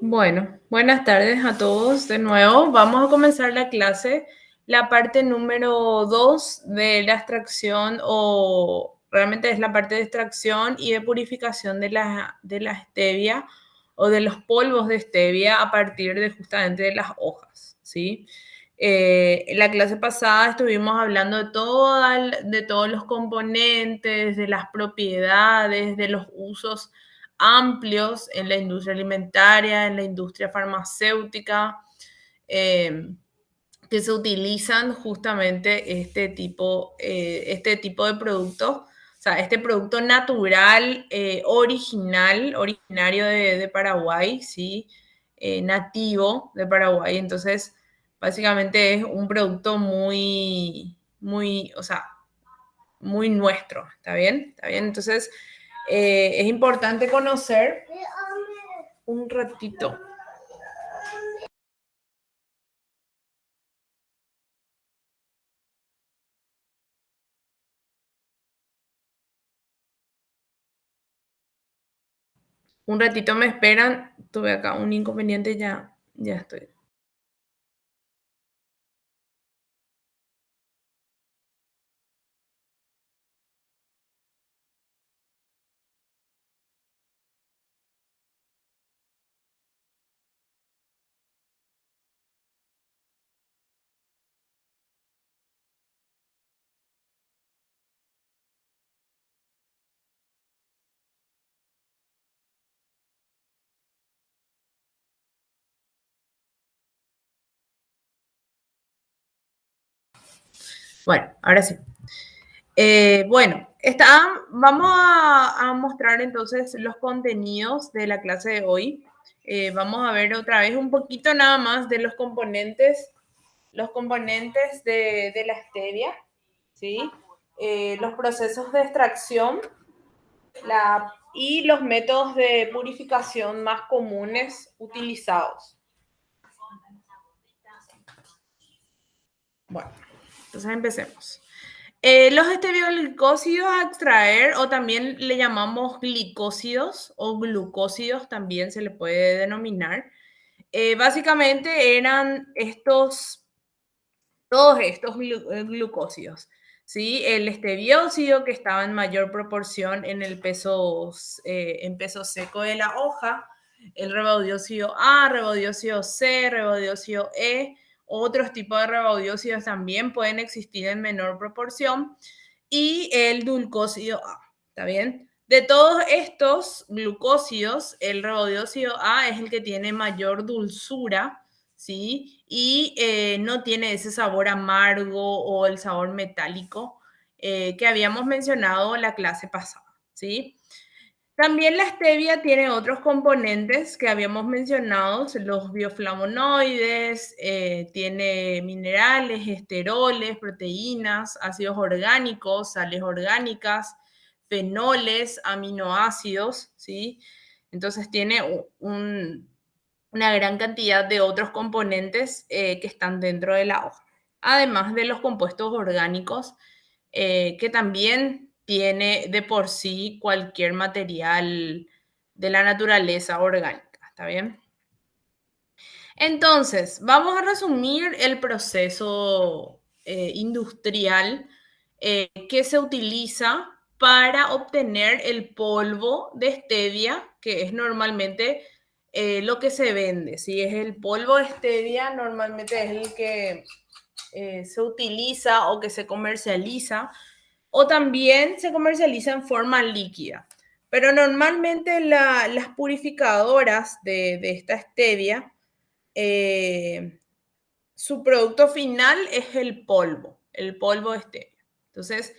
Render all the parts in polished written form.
Bueno, buenas tardes a todos de nuevo. Vamos a comenzar la clase, la parte número 2 de la extracción o realmente es la parte de extracción y de purificación de la stevia o de los polvos de stevia a partir de justamente de las hojas, ¿sí? En la clase pasada estuvimos hablando de todos los componentes, de las propiedades, de los usos amplios en la industria alimentaria, en la industria farmacéutica, eh, que se utilizan justamente este tipo de productos, o sea, este producto natural, originario de Paraguay, ¿sí? Nativo de Paraguay. Entonces, básicamente es un producto o sea, muy nuestro, ¿está bien? ¿Está bien? Entonces, es importante conocer un ratito. Un ratito me esperan. Tuve acá un inconveniente, ya estoy. Bueno, ahora sí. Bueno, vamos a mostrar entonces los contenidos de la clase de hoy. Vamos a ver otra vez un poquito nada más de los componentes de la stevia, ¿sí? Los procesos de extracción y los métodos de purificación más comunes utilizados. Bueno, entonces empecemos. Los estebioglicósidos a extraer, o también le llamamos glicósidos o glucósidos, también se le puede denominar. Básicamente eran todos estos glucósidos, ¿sí? El estebiósido, que estaba en mayor proporción en peso seco de la hoja, el rebaudiósido A, rebaudiósido C, rebaudiósido E, otros tipos de rebaudiósidos también pueden existir en menor proporción, y el dulcósido A, ¿está bien? De todos estos glucósidos, el rebaudiósido A es el que tiene mayor dulzura, ¿sí? Y no tiene ese sabor amargo o el sabor metálico que habíamos mencionado la clase pasada, ¿sí? También la stevia tiene otros componentes que habíamos mencionado, los bioflavonoides, tiene minerales, esteroles, proteínas, ácidos orgánicos, sales orgánicas, fenoles, aminoácidos, ¿sí? Entonces tiene una gran cantidad de otros componentes que están dentro de la hoja, además de los compuestos orgánicos que también tiene de por sí cualquier material de la naturaleza orgánica, ¿está bien? Entonces, vamos a resumir el proceso industrial que se utiliza para obtener el polvo de stevia, que es normalmente lo que se vende. Si es el polvo de stevia, normalmente es el que se utiliza o que se comercializa, o también se comercializa en forma líquida. Pero normalmente las purificadoras de esta stevia, eh, su producto final es el polvo de stevia. Entonces,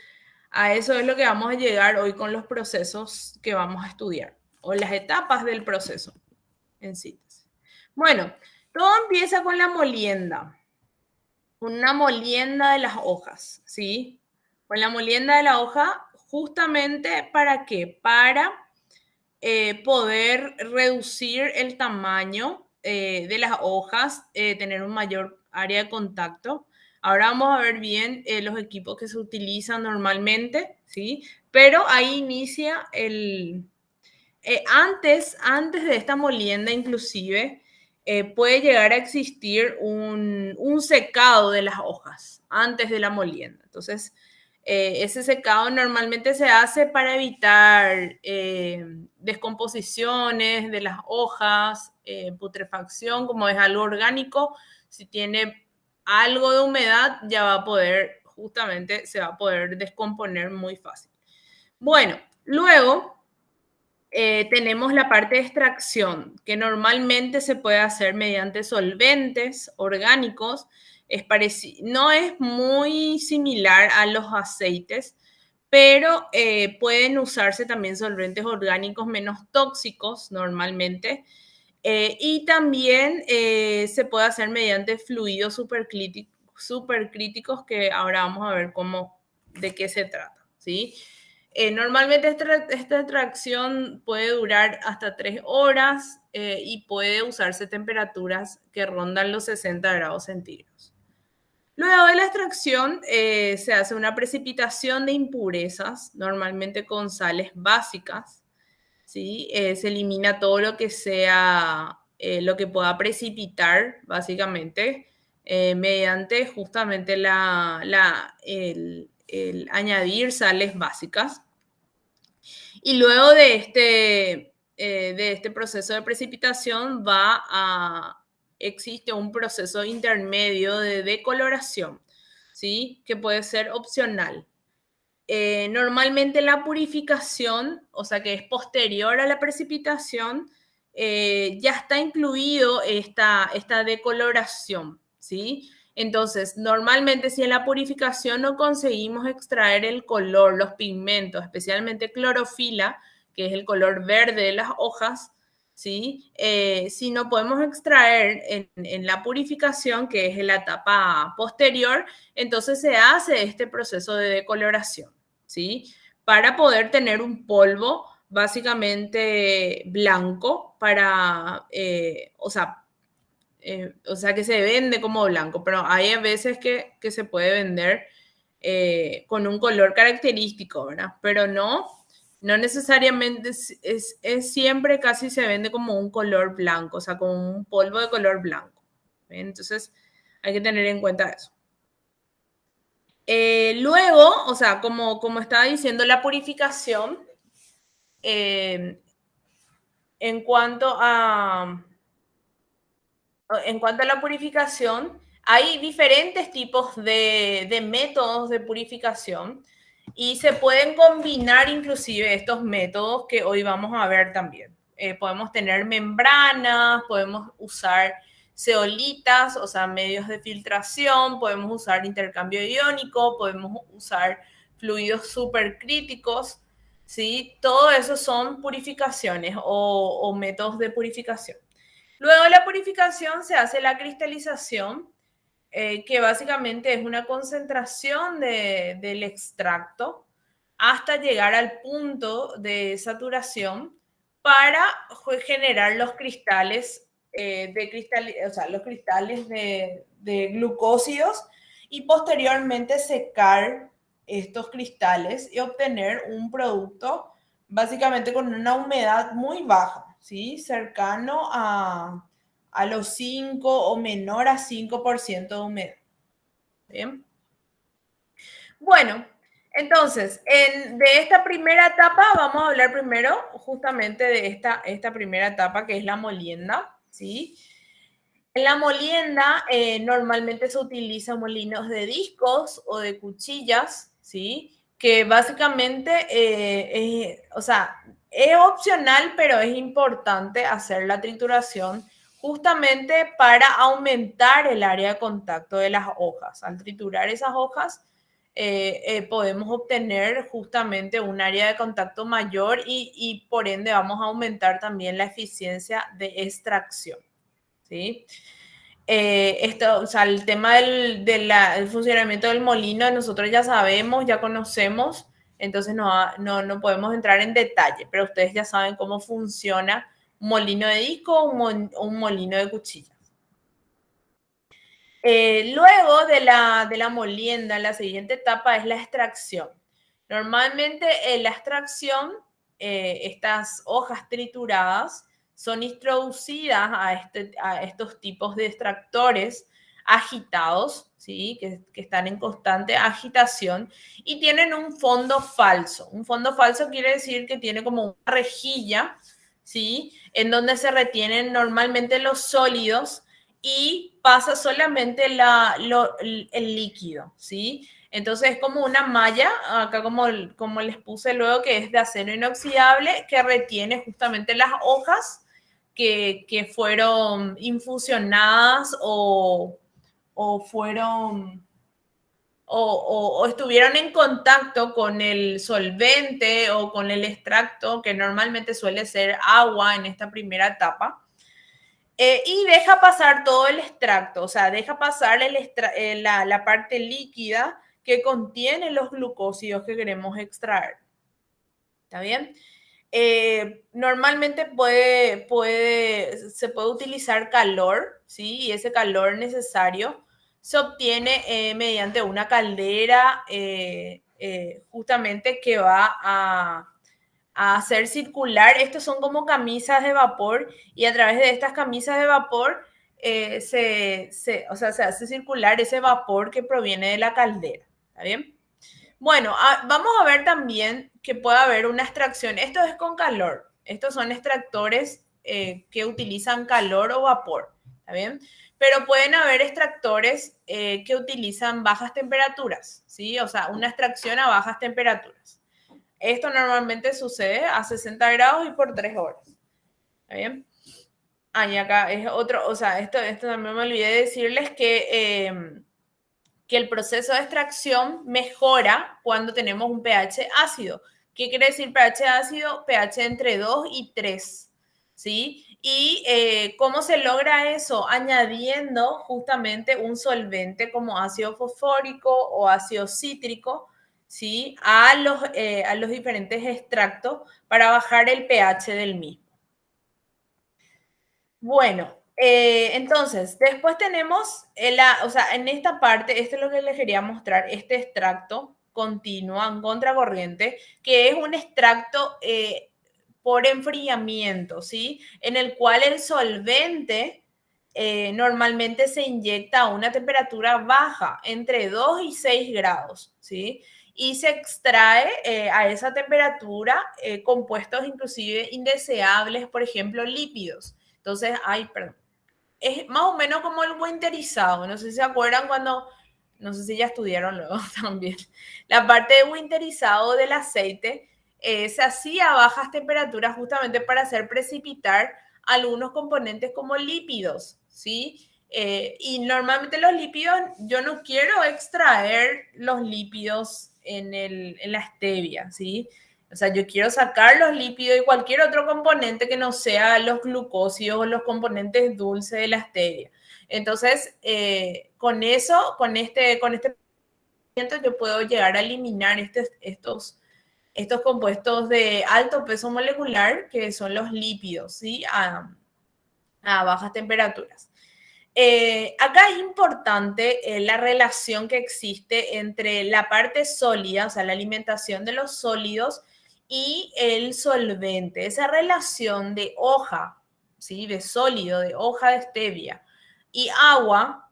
a eso es lo que vamos a llegar hoy con los procesos que vamos a estudiar, o las etapas del proceso en síntesis. Bueno, todo empieza con la molienda, una molienda de las hojas, ¿sí? Con la molienda de la hoja, justamente ¿para qué? Para poder reducir el tamaño de las hojas, tener un mayor área de contacto. Ahora vamos a ver bien los equipos que se utilizan normalmente, ¿sí? Pero ahí inicia Antes de esta molienda inclusive, puede llegar a existir un secado de las hojas antes de la molienda. Entonces, ese secado normalmente se hace para evitar descomposiciones de las hojas, putrefacción, como es algo orgánico. Si tiene algo de humedad, ya va a poder, justamente, se va a poder descomponer muy fácil. Bueno, luego tenemos la parte de extracción, que normalmente se puede hacer mediante solventes orgánicos. No es muy similar a los aceites, pero pueden usarse también solventes orgánicos menos tóxicos normalmente. Y también se puede hacer mediante fluidos supercríticos, que ahora vamos a ver de qué se trata, ¿sí? Normalmente esta extracción puede durar hasta 3 horas y puede usarse temperaturas que rondan los 60 grados centígrados. Luego de la extracción se hace una precipitación de impurezas, normalmente con sales básicas, ¿sí? Se elimina todo lo que sea, lo que pueda precipitar, básicamente, mediante justamente el añadir sales básicas. Y luego de este proceso de precipitación existe un proceso intermedio de decoloración, ¿sí? Que puede ser opcional. Normalmente la purificación, o sea que es posterior a la precipitación, ya está incluido esta decoloración, ¿sí? Entonces, normalmente si en la purificación no conseguimos extraer el color, los pigmentos, especialmente clorofila, que es el color verde de las hojas, ¿sí? Si no podemos extraer en la purificación, que es en la etapa posterior, entonces se hace este proceso de decoloración, ¿sí? Para poder tener un polvo básicamente blanco o sea, que se vende como blanco, pero hay veces que se puede vender con un color característico, ¿verdad? Pero no necesariamente es siempre casi se vende como un color blanco, o sea, como un polvo de color blanco. ¿Ven? Entonces, hay que tener en cuenta eso. Luego, o sea, como estaba diciendo, la purificación, eh, en cuanto a, en cuanto a la purificación, hay diferentes tipos de métodos de purificación y se pueden combinar inclusive estos métodos que hoy vamos a ver también. Podemos tener membranas, podemos usar zeolitas, o sea, medios de filtración, podemos usar intercambio iónico, podemos usar fluidos supercríticos, ¿sí? Todo eso son purificaciones o métodos de purificación. Luego de la purificación se hace la cristalización, que básicamente es una concentración del extracto hasta llegar al punto de saturación para generar los cristales, o sea, los cristales de glucósidos y posteriormente secar estos cristales y obtener un producto básicamente con una humedad muy baja, ¿sí? Cercano a los 5 o menor a 5% de humedad. ¿Bien? Bueno, entonces, de esta primera etapa vamos a hablar primero justamente de esta primera etapa que es la molienda, ¿sí? En la molienda normalmente se utilizan molinos de discos o de cuchillas, ¿sí? Que básicamente, o sea, es opcional, pero es importante hacer la trituración justamente para aumentar el área de contacto de las hojas. Al triturar esas hojas, podemos obtener justamente un área de contacto mayor y por ende vamos a aumentar también la eficiencia de extracción, ¿sí? O sea, el tema del funcionamiento del molino, nosotros ya sabemos, ya conocemos, entonces no podemos entrar en detalle, pero ustedes ya saben cómo funciona un molino de disco o un molino de cuchilla. Luego de la molienda, la siguiente etapa es la extracción. Normalmente la extracción estas hojas trituradas son introducidas a estos tipos de extractores agitados, ¿sí? Que están en constante agitación y tienen un fondo falso. Un fondo falso quiere decir que tiene como una rejilla, ¿sí? En donde se retienen normalmente los sólidos y pasa solamente el líquido, ¿sí? Entonces es como una malla, acá como les puse luego, que es de acero inoxidable, que retiene justamente las hojas que fueron infusionadas o fueron o estuvieron en contacto con el solvente o con el extracto, que normalmente suele ser agua en esta primera etapa. Y deja pasar todo el extracto, o sea, deja pasar la parte líquida que contiene los glucósidos que queremos extraer. ¿Está bien? Normalmente se puede utilizar calor, ¿sí? Y ese calor necesario se obtiene mediante una caldera justamente que va a hacer circular. Estos son como camisas de vapor y a través de estas camisas de vapor o sea, se hace circular ese vapor que proviene de la caldera. ¿Está bien? Bueno, vamos a ver también que puede haber una extracción. Esto es con calor. Estos son extractores que utilizan calor o vapor. ¿Está bien? Pero pueden haber extractores que utilizan bajas temperaturas, ¿sí? O sea, una extracción a bajas temperaturas. Esto normalmente sucede a 60 grados y por 3 horas. ¿Está bien? Y acá es otro, o sea, esto también me olvidé de decirles que el proceso de extracción mejora cuando tenemos un pH ácido. ¿Qué quiere decir pH ácido? pH entre 2 y 3, ¿sí? ¿Y cómo se logra eso? Añadiendo justamente un solvente como ácido fosfórico o ácido cítrico, ¿sí? A los diferentes extractos para bajar el pH del mismo. Bueno, entonces, después tenemos, o sea, en esta parte, esto es lo que les quería mostrar, este extracto continuo en contracorriente, que es un extracto por enfriamiento, ¿sí? En el cual el solvente normalmente se inyecta a una temperatura baja, entre 2 y 6 grados, ¿sí? Y se extrae a esa temperatura compuestos inclusive indeseables, por ejemplo, lípidos. Entonces, ay, perdón. Es más o menos como el winterizado. No sé si se acuerdan cuando, no sé si ya estudiaron luego también. La parte de winterizado del aceite se hacía a bajas temperaturas justamente para hacer precipitar algunos componentes como lípidos, ¿sí? Y normalmente los lípidos, yo no quiero extraer los lípidos en la stevia, ¿sí? O sea, yo quiero sacar los lípidos y cualquier otro componente que no sea los glucósidos o los componentes dulces de la stevia. Entonces, con eso, con este yo puedo llegar a eliminar estos compuestos de alto peso molecular, que son los lípidos, ¿sí? A bajas temperaturas. Acá es importante la relación que existe entre la parte sólida, o sea, la alimentación de los sólidos y el solvente. Esa relación de hoja, ¿sí? De sólido, de hoja de stevia y agua,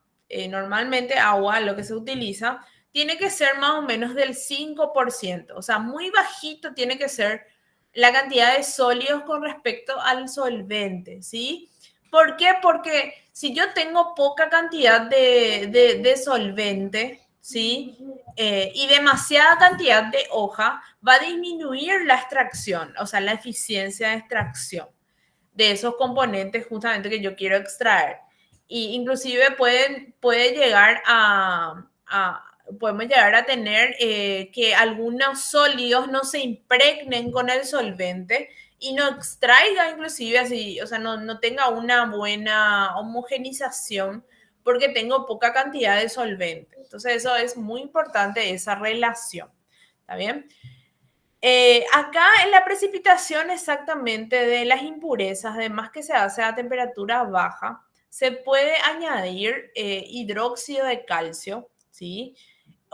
normalmente agua, lo que se utiliza, tiene que ser más o menos del 5%, o sea, muy bajito tiene que ser la cantidad de sólidos con respecto al solvente, ¿sí? ¿Por qué? Porque si yo tengo poca cantidad de solvente, ¿sí? Y demasiada cantidad de hoja, va a disminuir la extracción, o sea, la eficiencia de extracción de esos componentes justamente que yo quiero extraer. Y inclusive puede llegar podemos llegar a tener que algunos sólidos no se impregnen con el solvente y no extraiga inclusive así, o sea, no tenga una buena homogenización porque tengo poca cantidad de solvente. Entonces eso es muy importante, esa relación. ¿Está bien? Acá en la precipitación exactamente de las impurezas, además que se hace a temperatura baja, se puede añadir hidróxido de calcio, ¿sí?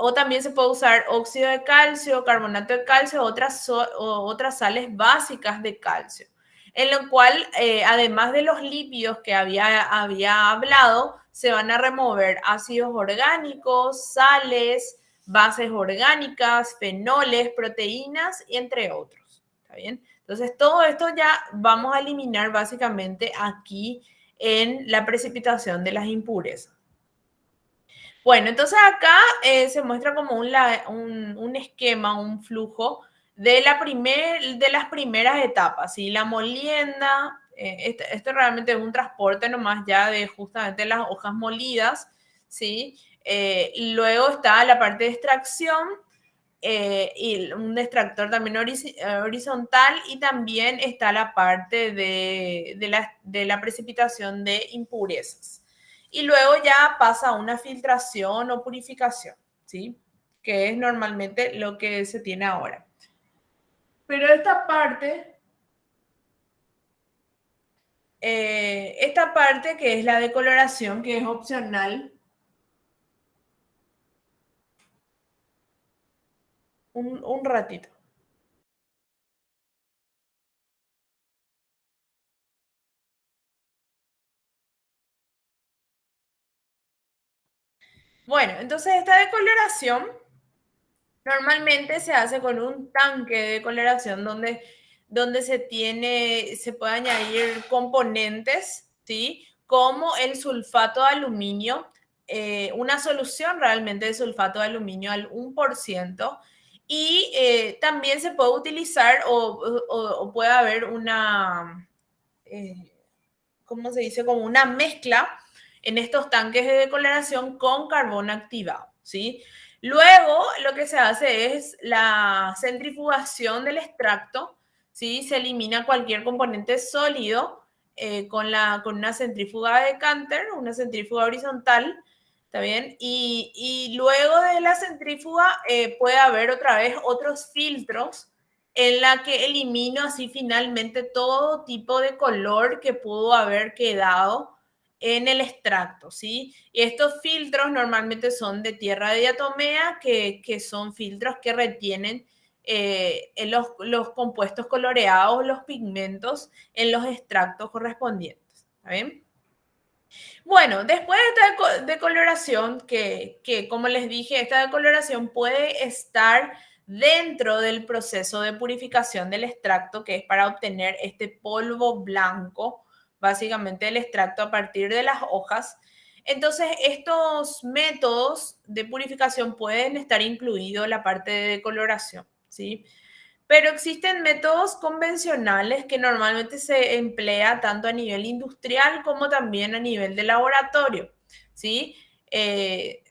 o también se puede usar óxido de calcio, carbonato de calcio, otras sales básicas de calcio, en lo cual, además de los lípidos que había hablado, se van a remover ácidos orgánicos, sales, bases orgánicas, fenoles, proteínas, y entre otros. ¿Está bien? Entonces, todo esto ya vamos a eliminar básicamente aquí en la precipitación de las impurezas. Bueno, entonces acá se muestra como un esquema, un flujo de las primeras etapas, ¿sí? La molienda, esto realmente es un transporte nomás ya de justamente las hojas molidas, ¿sí? Luego está la parte de extracción, y un extractor también horizontal, y también está la parte de la precipitación de impurezas. Y luego ya pasa a una filtración o purificación, ¿sí? Que es normalmente lo que se tiene ahora. Pero esta parte que es la decoloración, que es opcional, un ratito. Bueno, entonces esta decoloración normalmente se hace con un tanque de coloración donde se puede añadir componentes, ¿sí? Como el sulfato de aluminio, una solución realmente de sulfato de aluminio al 1%, y también se puede utilizar o puede haber eh, ¿cómo se dice? Como una mezcla en estos tanques de decoloración con carbón activado, ¿sí? Luego lo que se hace es la centrifugación del extracto, ¿sí? Se elimina cualquier componente sólido con una centrífuga de Cantor, una centrífuga horizontal, ¿está bien? Y luego de la centrífuga puede haber otra vez otros filtros en la que elimino así finalmente todo tipo de color que pudo haber quedado en el extracto, ¿sí? Y estos filtros normalmente son de tierra de diatomea, que son filtros que retienen los compuestos coloreados, los pigmentos en los extractos correspondientes, ¿está bien? Bueno, después de esta decoloración, que como les dije, esta decoloración puede estar dentro del proceso de purificación del extracto, que es para obtener este polvo blanco, básicamente el extracto a partir de las hojas. Entonces, estos métodos de purificación pueden estar incluidos en la parte de decoloración, ¿sí? Pero existen métodos convencionales que normalmente se emplea tanto a nivel industrial como también a nivel de laboratorio, ¿sí?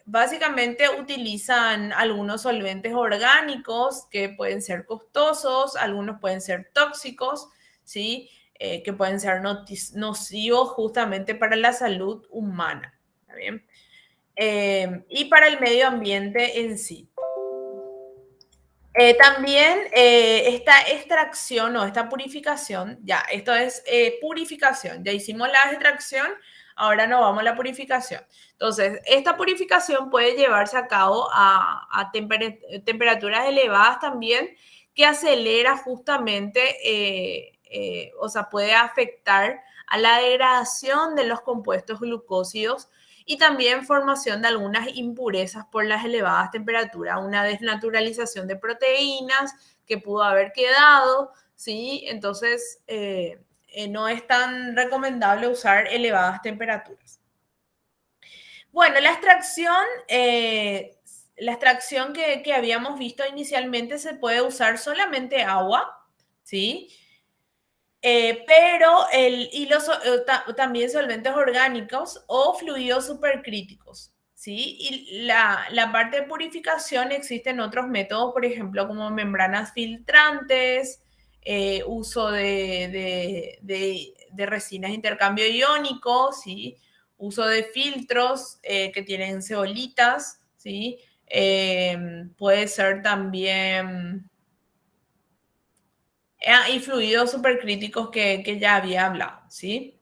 Básicamente utilizan algunos solventes orgánicos que pueden ser costosos, algunos pueden ser tóxicos, ¿sí? Que pueden ser nocivos justamente para la salud humana, ¿está bien? Y para el medio ambiente en sí. También esta extracción o esta purificación, ya, esto es purificación, ya hicimos la extracción, ahora nos vamos a la purificación. Entonces, esta purificación puede llevarse a cabo a temperaturas elevadas también, que acelera justamente, o sea, puede afectar a la degradación de los compuestos glucósidos y también formación de algunas impurezas por las elevadas temperaturas, una desnaturalización de proteínas que pudo haber quedado, ¿sí? Entonces, no es tan recomendable usar elevadas temperaturas. Bueno, la extracción que habíamos visto inicialmente se puede usar solamente agua, ¿sí? También solventes orgánicos o fluidos supercríticos, ¿sí? Y la parte de purificación existen otros métodos, por ejemplo, como membranas filtrantes, uso de resinas de intercambio iónico, ¿sí? Uso de filtros que tienen zeolitas, ¿sí? Puede ser también y fluidos supercríticos que ya había hablado, ¿sí?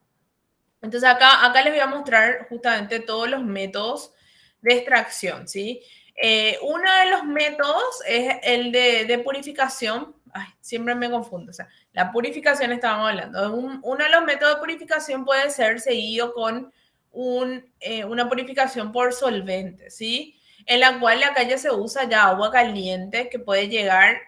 Entonces acá les voy a mostrar justamente todos los métodos de extracción, ¿sí? Uno de los métodos es el de purificación. Ay, siempre me confundo. O sea, la purificación estábamos hablando. Uno de los métodos de purificación puede ser seguido con una purificación por solvente, ¿sí? En la cual acá ya se usa ya agua caliente que puede llegar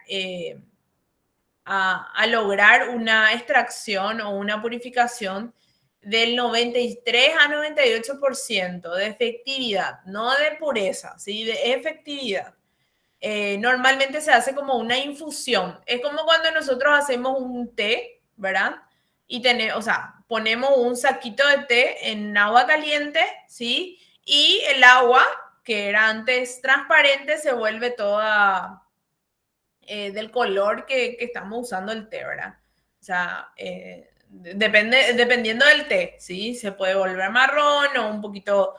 a lograr una extracción o una purificación del 93 a 98% de efectividad, no de pureza, ¿sí? De efectividad. Normalmente se hace como una infusión. Es como cuando nosotros hacemos un té, ¿verdad? Y tenemos, o sea, ponemos un saquito de té en agua caliente, ¿sí? Y el agua, que era antes transparente, se vuelve toda del color que estamos usando el té, ¿verdad? O sea, dependiendo del té, ¿sí? Se puede volver marrón o un poquito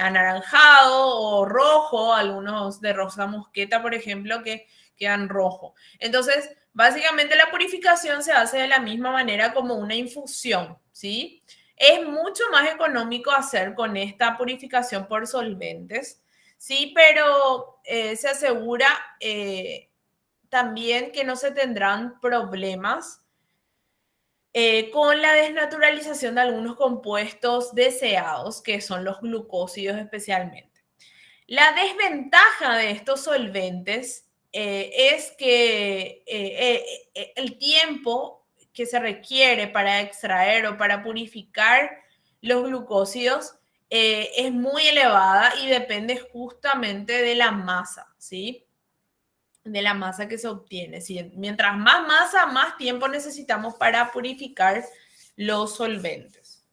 anaranjado o rojo, algunos de rosa mosqueta, por ejemplo, que quedan rojo. Entonces, básicamente la purificación se hace de la misma manera como una infusión, ¿sí? Es mucho más económico hacer con esta purificación por solventes, sí, pero se asegura también que no se tendrán problemas con la desnaturalización de algunos compuestos deseados, que son los glucósidos especialmente. La desventaja de estos solventes es que el tiempo que se requiere para extraer o para purificar los glucósidos es muy elevada y depende justamente de la masa, ¿sí? De la masa que se obtiene. ¿Sí? Mientras más masa, más tiempo necesitamos para purificar los solventes.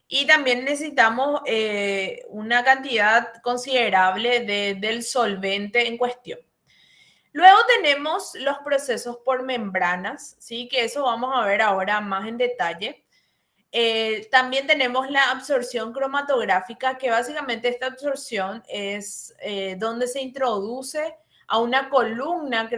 Y también necesitamos una cantidad considerable del solvente en cuestión. Luego tenemos los procesos por membranas, ¿sí? Que eso vamos a ver ahora más en detalle. También tenemos la absorción cromatográfica, que básicamente esta absorción es donde se introduce a una columna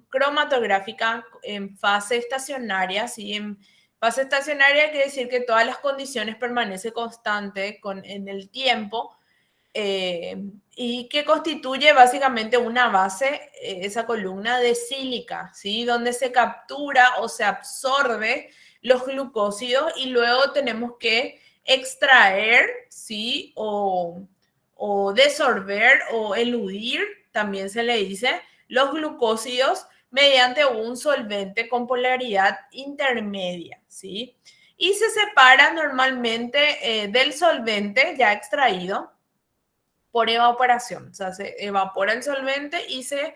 cromatográfica en fase estacionaria. ¿Sí? En fase estacionaria quiere decir que todas las condiciones permanecen constantes en el tiempo y que constituye básicamente una base, esa columna de sílica, ¿sí? Donde se captura o se absorbe los glucósidos y luego tenemos que extraer, ¿sí? O desorber o eludir, también se le dice, los glucósidos mediante un solvente con polaridad intermedia, ¿sí? Y se separa normalmente del solvente ya extraído por evaporación. O sea, se evapora el solvente y se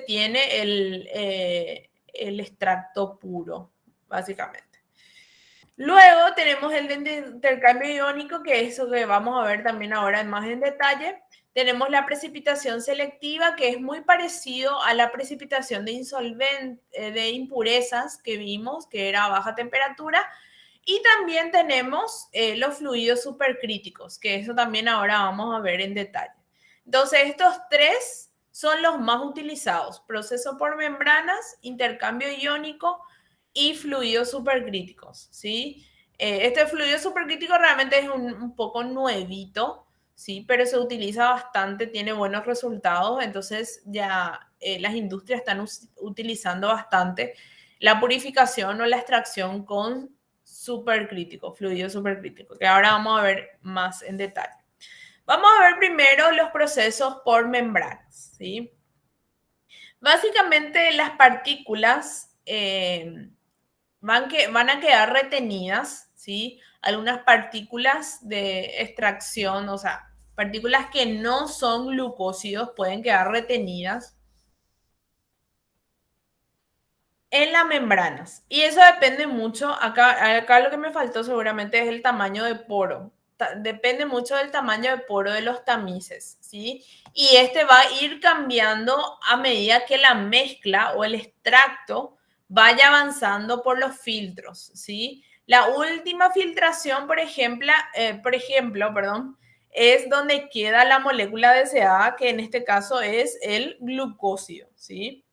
tiene el extracto puro, básicamente. Luego tenemos el de intercambio iónico, que es eso que vamos a ver también ahora más en detalle. Tenemos la precipitación selectiva, que es muy parecido a la precipitación de impurezas que vimos, que era a baja temperatura. Y también tenemos los fluidos supercríticos, que eso también ahora vamos a ver en detalle. Entonces, estos tres son los más utilizados: proceso por membranas, intercambio iónico y fluidos supercríticos, ¿sí? Este fluido supercrítico realmente es un poco nuevito, ¿sí? Pero se utiliza bastante, tiene buenos resultados, entonces ya las industrias están utilizando bastante la purificación o la extracción con supercrítico, fluido supercrítico, que ahora vamos a ver más en detalle. Vamos a ver primero los procesos por membranas, ¿sí? Básicamente las partículas van a quedar retenidas, ¿sí? Algunas partículas de extracción, o sea, partículas que no son glucósidos pueden quedar retenidas en las membranas. Y eso depende mucho, acá lo que me faltó seguramente es el tamaño de poro. Depende mucho del tamaño de poro de los tamices, ¿sí? Y este va a ir cambiando a medida que la mezcla o el extracto vaya avanzando por los filtros, ¿sí? La última filtración, por ejemplo, perdón, es donde queda la molécula deseada, que en este caso es el glucósido, ¿sí?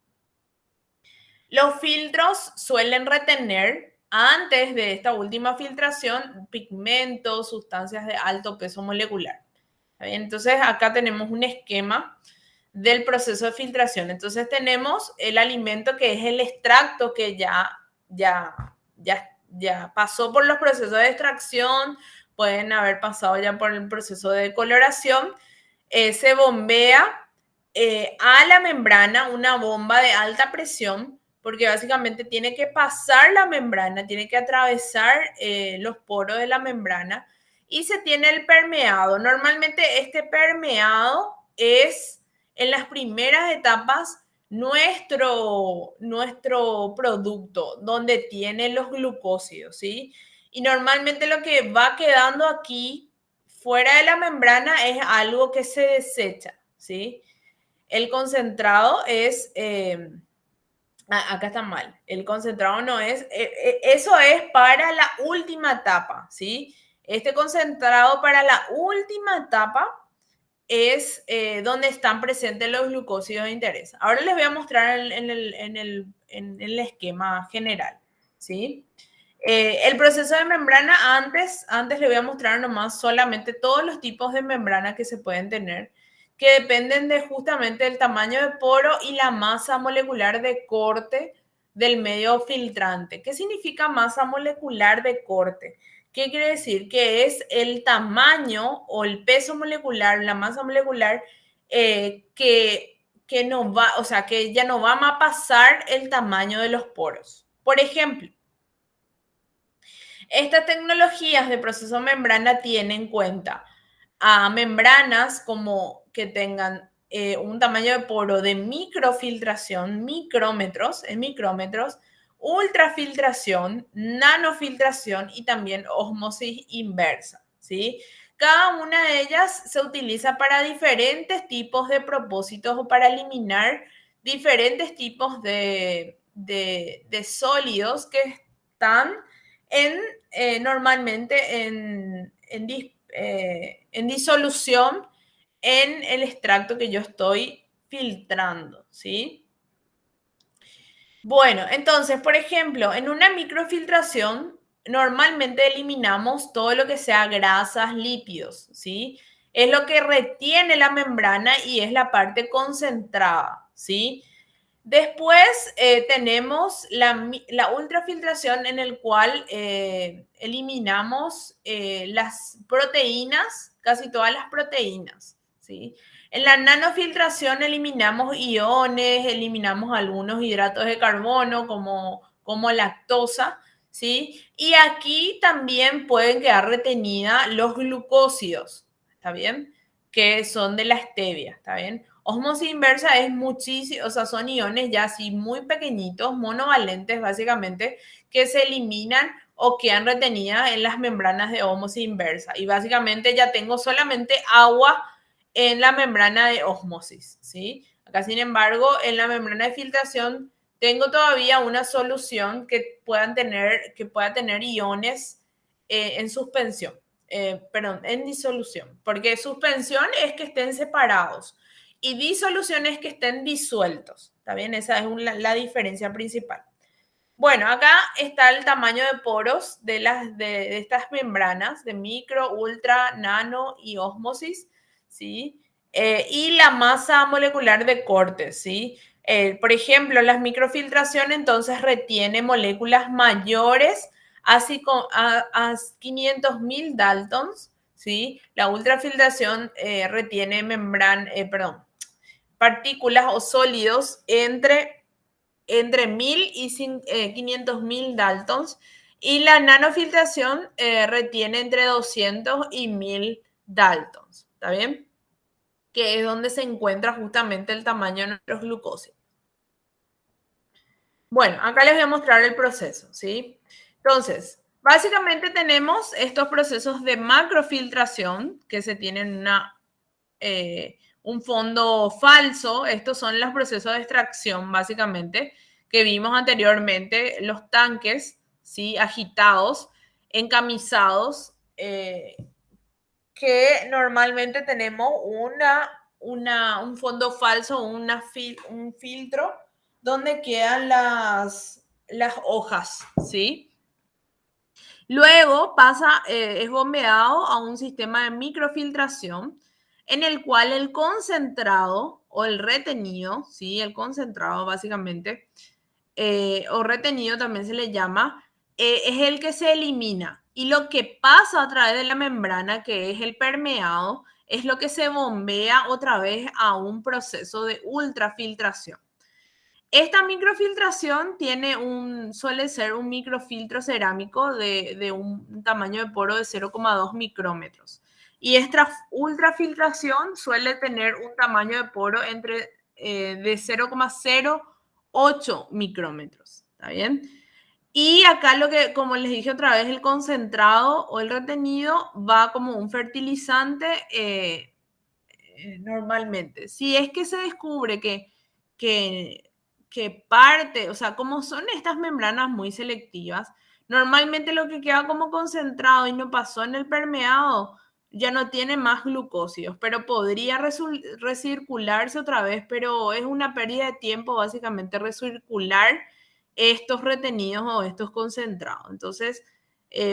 Los filtros suelen retener, antes de esta última filtración, pigmentos, sustancias de alto peso molecular. ¿Está bien? Entonces, acá tenemos un esquema del proceso de filtración. Entonces, tenemos el alimento que es el extracto que ya pasó por los procesos de extracción, pueden haber pasado ya por el proceso de coloración, se bombea a la membrana una bomba de alta presión, porque básicamente tiene que pasar la membrana, tiene que atravesar los poros de la membrana y se tiene el permeado. Normalmente este permeado es en las primeras etapas nuestro producto, donde tiene los glucósidos, ¿sí? Y normalmente lo que va quedando aquí fuera de la membrana es algo que se desecha, ¿sí? El concentrado es, acá está mal, el concentrado no es, eso es para la última etapa, ¿sí? Este concentrado para la última etapa es donde están presentes los glucósidos de interés. Ahora les voy a mostrar en el esquema general, ¿sí? El proceso de membrana, antes le voy a mostrar nomás solamente todos los tipos de membrana que se pueden tener, que dependen de justamente el tamaño de poro y la masa molecular de corte del medio filtrante. ¿Qué significa masa molecular de corte? ¿Qué quiere decir? Que es el tamaño o el peso molecular, la masa molecular que no va, o sea, que ya no va a pasar el tamaño de los poros. Por ejemplo, estas tecnologías de proceso membrana tienen en cuenta a membranas como que tengan un tamaño de poro de microfiltración, micrómetros, en micrómetros, ultrafiltración, nanofiltración y también ósmosis inversa, ¿sí? Cada una de ellas se utiliza para diferentes tipos de propósitos o para eliminar diferentes tipos de sólidos que están en, normalmente en disolución en el extracto que yo estoy filtrando, ¿sí? Bueno, entonces, por ejemplo, en una microfiltración, normalmente eliminamos todo lo que sea grasas, lípidos, ¿sí? Es lo que retiene la membrana y es la parte concentrada, ¿sí? Después tenemos la ultrafiltración en el cual eliminamos las proteínas, casi todas las proteínas, ¿sí? En la nanofiltración eliminamos iones, eliminamos algunos hidratos de carbono como lactosa, ¿sí? Y aquí también pueden quedar retenidas los glucósidos, ¿está bien? Que son de la stevia, ¿está bien? Ósmosis inversa es muchísimo, o sea, son iones ya así muy pequeñitos, monovalentes básicamente, que se eliminan o quedan retenidas en las membranas de ósmosis inversa. Y básicamente ya tengo solamente agua en la membrana de ósmosis, ¿sí? Acá, sin embargo, en la membrana de filtración tengo todavía una solución que pueda tener iones en suspensión, perdón, en disolución, porque suspensión es que estén separados y disolución es que estén disueltos, ¿está bien? Esa es la diferencia principal. Bueno, acá está el tamaño de poros de estas membranas de micro, ultra, nano y ósmosis, ¿sí? Y la masa molecular de corte, ¿sí? Por ejemplo, las microfiltraciones entonces retiene moléculas mayores así a 500.000 Daltons, ¿sí? La ultrafiltración retiene partículas o sólidos entre 1000 y 500.000 Daltons y la nanofiltración retiene entre 200 y 1000 Daltons, ¿está bien? Que es donde se encuentra justamente el tamaño de nuestros glucósidos. Bueno, acá les voy a mostrar el proceso, ¿sí? Entonces, básicamente tenemos estos procesos de macrofiltración que se tienen un fondo falso. Estos son los procesos de extracción, básicamente, que vimos anteriormente, los tanques, ¿sí? Agitados, encamisados, que normalmente tenemos un fondo falso, un filtro donde quedan las hojas, ¿sí? Luego es bombeado a un sistema de microfiltración en el cual el concentrado o el retenido, ¿sí? El concentrado básicamente, o retenido también se le llama, es el que se elimina. Y lo que pasa a través de la membrana, que es el permeado, es lo que se bombea otra vez a un proceso de ultrafiltración. Esta microfiltración suele ser un microfiltro cerámico de un tamaño de poro de 0,2 micrómetros. Y esta ultrafiltración suele tener un tamaño de poro de 0,08 micrómetros. ¿Está bien? Y acá como les dije otra vez, el concentrado o el retenido va como un fertilizante normalmente. Si es que se descubre que, que parte, o sea, como son estas membranas muy selectivas, normalmente lo que queda como concentrado y no pasó en el permeado ya no tiene más glucósidos, pero podría recircularse otra vez, pero es una pérdida de tiempo básicamente recircular estos retenidos o estos concentrados. Entonces,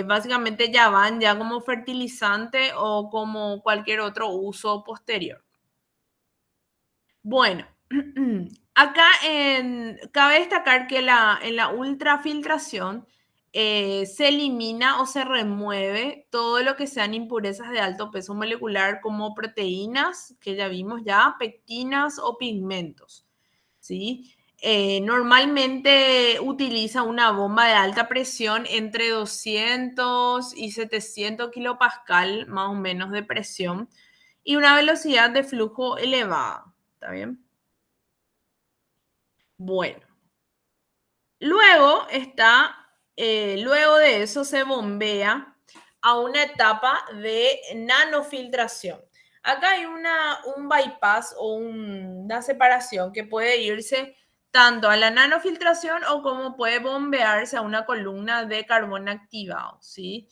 básicamente ya van ya como fertilizante o como cualquier otro uso posterior. Bueno, acá cabe destacar que en la ultrafiltración se elimina o se remueve todo lo que sean impurezas de alto peso molecular como proteínas, que ya vimos ya, pectinas o pigmentos, ¿sí? Normalmente utiliza una bomba de alta presión entre 200 y 700 kilopascal, más o menos de presión, y una velocidad de flujo elevada. ¿Está bien? Bueno, luego de eso se bombea a una etapa de nanofiltración. Acá hay un bypass o una separación que puede irse tanto a la nanofiltración o como puede bombearse a una columna de carbón activado, ¿sí?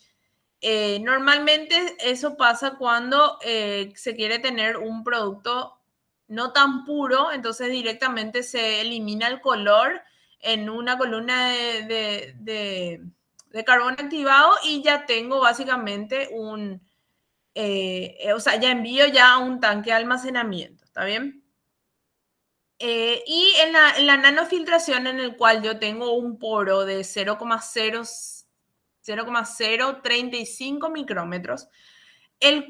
Normalmente eso pasa cuando se quiere tener un producto no tan puro, entonces directamente se elimina el color en una columna de carbón activado y ya tengo básicamente o sea, ya envío ya a un tanque de almacenamiento, ¿está bien? Y en la nanofiltración en el cual yo tengo un poro de 0,035 micrómetros, en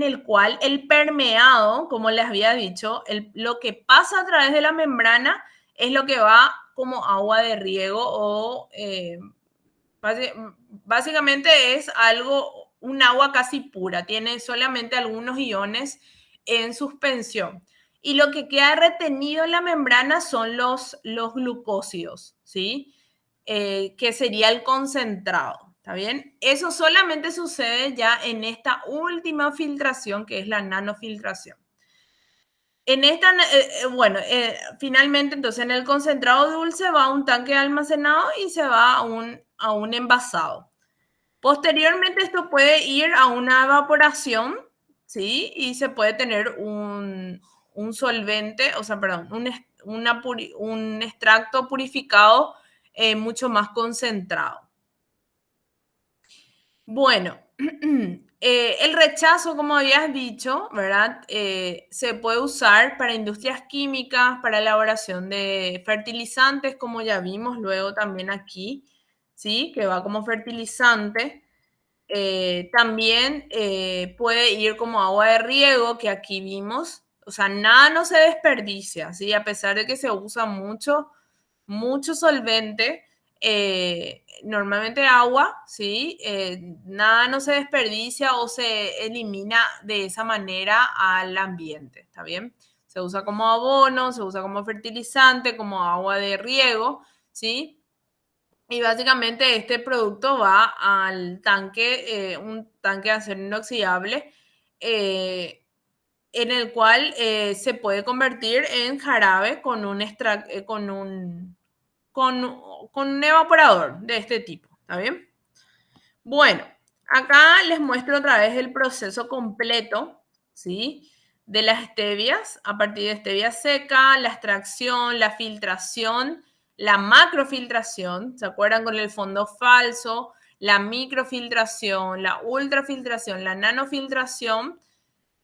el cual el permeado, como les había dicho, lo que pasa a través de la membrana es lo que va como agua de riego o básicamente es un agua casi pura, tiene solamente algunos iones en suspensión. Y lo que queda retenido en la membrana son los glucósidos, ¿sí? Que sería el concentrado, ¿está bien? Eso solamente sucede ya en esta última filtración, que es la nanofiltración. Bueno, finalmente entonces en el concentrado dulce va a un tanque almacenado y se va a un envasado. Posteriormente esto puede ir a una evaporación, ¿sí? Y se puede tener un solvente, o sea, perdón, un extracto purificado mucho más concentrado. Bueno, el rechazo, como habías dicho, ¿verdad? Se puede usar para industrias químicas, para elaboración de fertilizantes, como ya vimos luego también aquí, ¿sí? Que va como fertilizante. También puede ir como agua de riego, que aquí vimos. O sea, nada no se desperdicia, ¿sí? A pesar de que se usa mucho solvente, normalmente agua, ¿sí? Nada no se desperdicia o se elimina de esa manera al ambiente, ¿está bien? Se usa como abono, se usa como fertilizante, como agua de riego, ¿sí? Y básicamente este producto va al tanque, un tanque de acero inoxidable, en el cual se puede convertir en jarabe con un evaporador de este tipo, ¿está bien? Bueno, acá les muestro otra vez el proceso completo, ¿sí? De las stevias, a partir de stevia seca, la extracción, la filtración, la macrofiltración, ¿se acuerdan con el fondo falso? La microfiltración, la ultrafiltración, la nanofiltración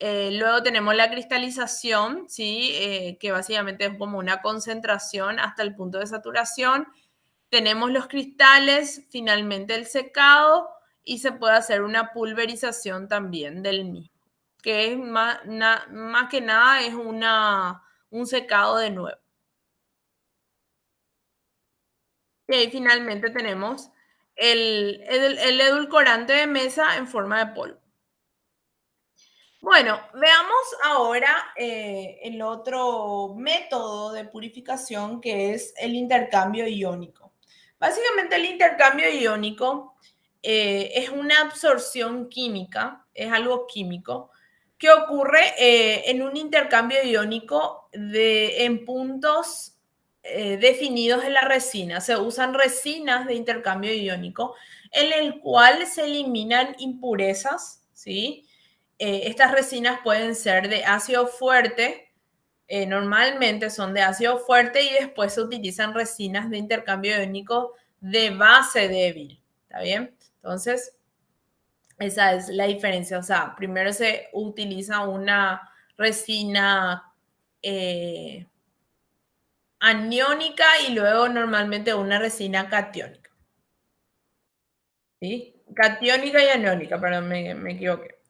Luego tenemos la cristalización, ¿sí? Que básicamente es como una concentración hasta el punto de saturación. Tenemos los cristales, finalmente el secado y se puede hacer una pulverización también del mismo, que es más que nada es un secado de nuevo. Y ahí finalmente tenemos el edulcorante de mesa en forma de polvo. Bueno, veamos ahora el otro método de purificación que es el intercambio iónico. Básicamente el intercambio iónico es una absorción química, es algo químico, que ocurre en un intercambio iónico en puntos definidos en la resina. Se usan resinas de intercambio iónico en el cual se eliminan impurezas, ¿sí? Estas resinas pueden ser de ácido fuerte, normalmente son de ácido fuerte y después se utilizan resinas de intercambio iónico de base débil, ¿está bien? Entonces, esa es la diferencia. O sea, primero se utiliza una resina aniónica y luego normalmente una resina catiónica. ¿Sí? Catiónica y aniónica, perdón, me equivoqué.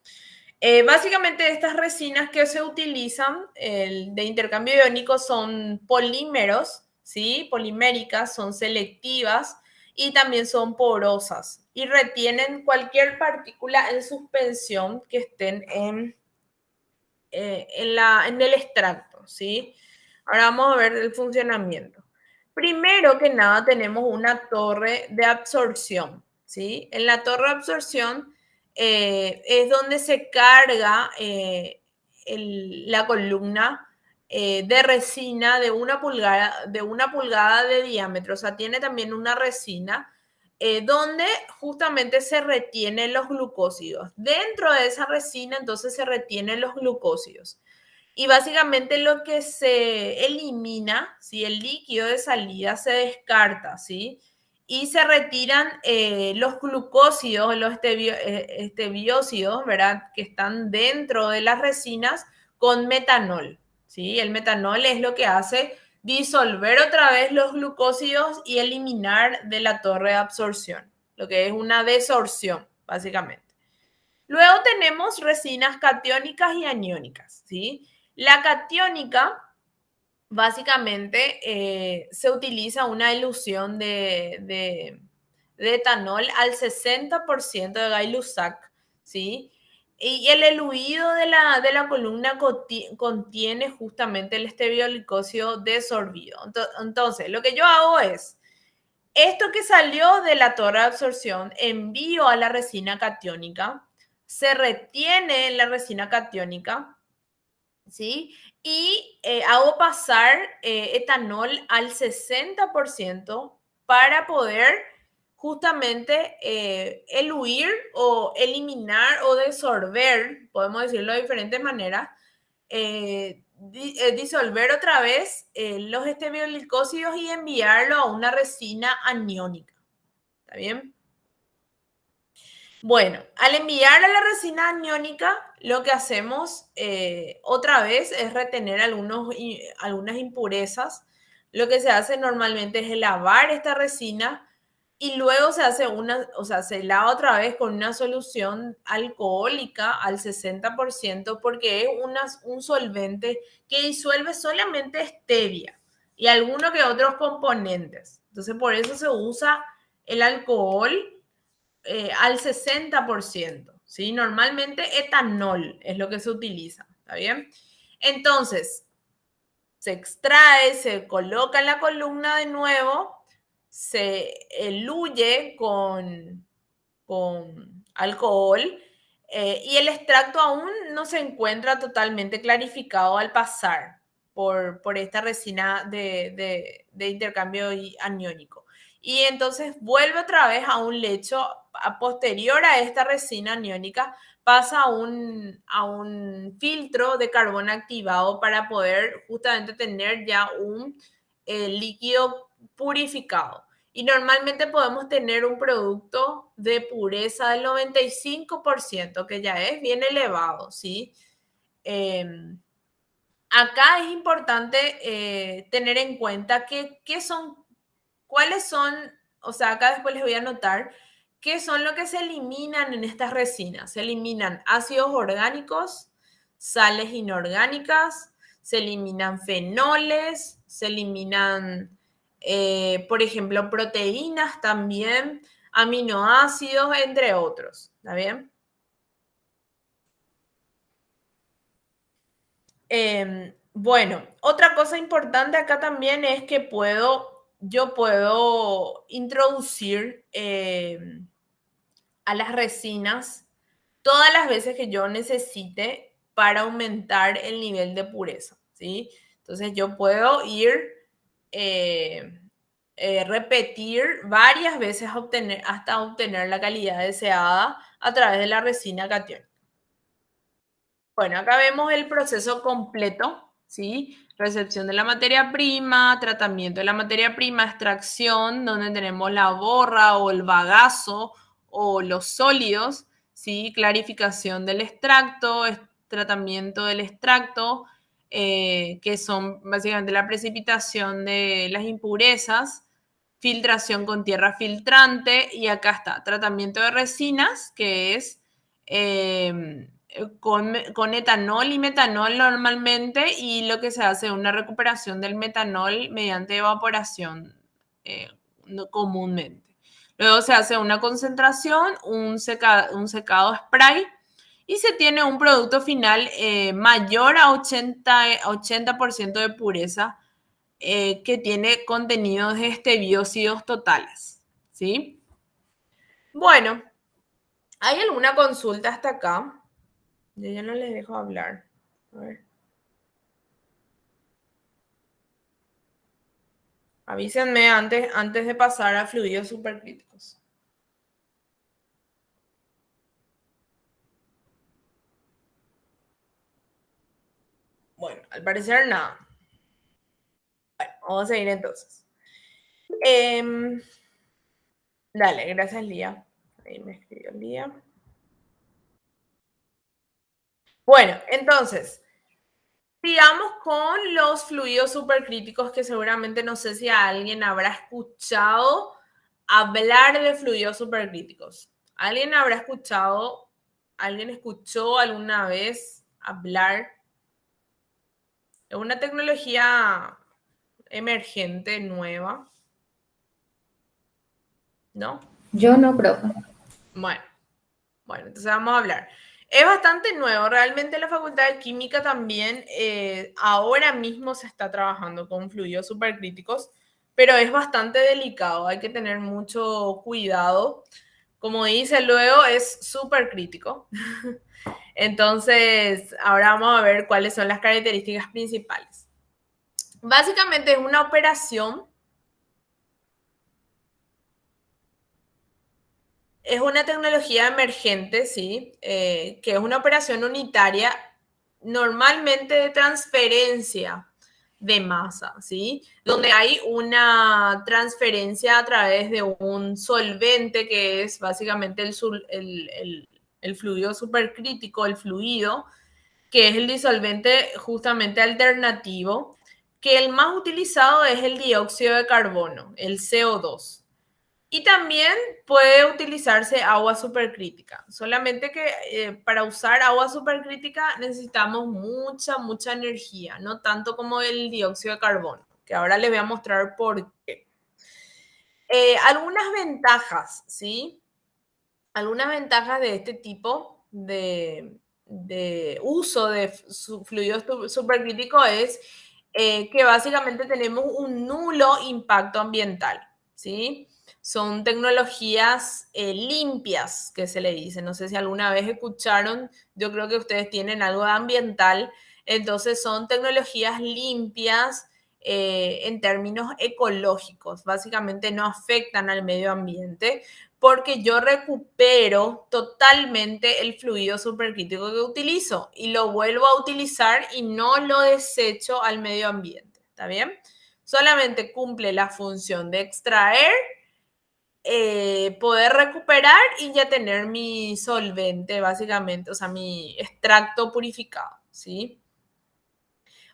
Básicamente estas resinas que se utilizan de intercambio iónico son polímeros, ¿sí? Poliméricas, son selectivas y también son porosas y retienen cualquier partícula en suspensión que estén en el extracto, ¿sí? Ahora vamos a ver el funcionamiento. Primero que nada tenemos una torre de absorción, ¿sí? En la torre de absorción es donde se carga la columna de resina de una pulgada de diámetro, o sea, tiene también una resina donde justamente se retienen los glucósidos. Dentro de esa resina entonces se retienen los glucósidos. Y básicamente lo que se elimina, ¿sí? El líquido de salida se descarta, ¿sí? Y se retiran los glucósidos, los estebiósidos, ¿verdad? Que están dentro de las resinas con metanol, ¿sí? El metanol es lo que hace disolver otra vez los glucósidos y eliminar de la torre de absorción, lo que es una desorción, básicamente. Luego tenemos resinas catiónicas y aniónicas, ¿sí? La catiónica, básicamente, se utiliza una dilución de etanol al 60% de Gay-Lussac, ¿sí? Y el eluido de la columna contiene justamente el estebioglicosio desorbido. Entonces, lo que yo hago es, esto que salió de la torre de absorción, envío a la resina catiónica, se retiene en la resina catiónica, ¿sí? Y hago pasar etanol al 60% para poder justamente eluir o eliminar o desorber, podemos decirlo de diferentes maneras, disolver otra vez los estebioglicósidos y enviarlo a una resina aniónica. ¿Está bien? Bueno, al enviar a la resina aniónica, lo que hacemos otra vez es retener algunas impurezas. Lo que se hace normalmente es lavar esta resina y luego se hace se lava otra vez con una solución alcohólica al 60% porque es un solvente que disuelve solamente stevia y algunos que otros componentes. Entonces, por eso se usa el alcohol al 60%, ¿sí? Normalmente etanol es lo que se utiliza, ¿está bien? Entonces, se extrae, se coloca en la columna de nuevo, se eluye con alcohol y el extracto aún no se encuentra totalmente clarificado al pasar por esta resina de intercambio aniónico. Y entonces vuelve otra vez a un lecho posterior a esta resina aniónica, pasa a un filtro de carbón activado para poder justamente tener ya un líquido purificado. Y normalmente podemos tener un producto de pureza del 95%, que ya es bien elevado, ¿sí? Acá es importante tener en cuenta cuáles son, o sea, acá después les voy a anotar qué son lo que se eliminan en estas resinas. Se eliminan ácidos orgánicos, sales inorgánicas, se eliminan fenoles, se eliminan, por ejemplo, proteínas también, aminoácidos, entre otros. ¿Está bien? Bueno, otra cosa importante acá también es que yo puedo introducir a las resinas todas las veces que yo necesite para aumentar el nivel de pureza, ¿sí? Entonces yo puedo eh, repetir varias veces hasta obtener la calidad deseada a través de la resina catiónica. Bueno, acá vemos el proceso completo, ¿sí? Recepción de la materia prima, tratamiento de la materia prima, extracción, donde tenemos la borra o el bagazo o los sólidos, ¿sí? Clarificación del extracto, tratamiento del extracto, que son básicamente la precipitación de las impurezas, filtración con tierra filtrante y acá está, tratamiento de resinas, que es con etanol y metanol normalmente y lo que se hace es una recuperación del metanol mediante evaporación eh, comúnmente. Luego se hace una concentración, un secado spray y se tiene un producto final mayor a 80% de pureza que tiene contenidos de estebiócidos totales, ¿sí? Bueno, ¿hay alguna consulta hasta acá? Yo ya no les dejo hablar. A ver. Avísenme antes de pasar a fluidos supercríticos. Bueno, al parecer nada. Bueno, vamos a seguir entonces. Dale, gracias, Lía. Ahí me escribió Lía. Bueno, entonces, sigamos con los fluidos supercríticos que seguramente no sé si alguien habrá escuchado hablar de fluidos supercríticos. ¿Alguien escuchó alguna vez hablar de una tecnología emergente nueva? ¿No? Yo no, profe. Bueno, bueno, entonces vamos a hablar. Es bastante nuevo, realmente la Facultad de Química también ahora mismo se está trabajando con fluidos supercríticos, pero es bastante delicado, hay que tener mucho cuidado. Como dice luego, es supercrítico. Entonces, ahora vamos a ver cuáles son las características principales. Básicamente es una operación, es una tecnología emergente, ¿sí? Que es una operación unitaria, normalmente de transferencia de masa, ¿sí? Donde hay una transferencia a través de un solvente que es básicamente el fluido supercrítico, el fluido, que es el disolvente justamente alternativo, que el más utilizado es el dióxido de carbono, el CO2. Y también puede utilizarse agua supercrítica. Solamente que para usar agua supercrítica necesitamos mucha energía, no tanto como el dióxido de carbono, que ahora les voy a mostrar por qué. Algunas ventajas, ¿sí? Algunas ventajas de este tipo de uso de fluidos supercríticos es que básicamente tenemos un nulo impacto ambiental, ¿sí? Son tecnologías limpias, que se le dice. No sé si alguna vez escucharon, yo creo que ustedes tienen algo de ambiental, entonces son tecnologías limpias en términos ecológicos, básicamente no afectan al medio ambiente porque yo recupero totalmente el fluido supercrítico que utilizo y lo vuelvo a utilizar y no lo desecho al medio ambiente. ¿Está bien? Solamente cumple la función de extraer, poder recuperar y ya tener mi solvente, básicamente, o sea, mi extracto purificado. ¿sí?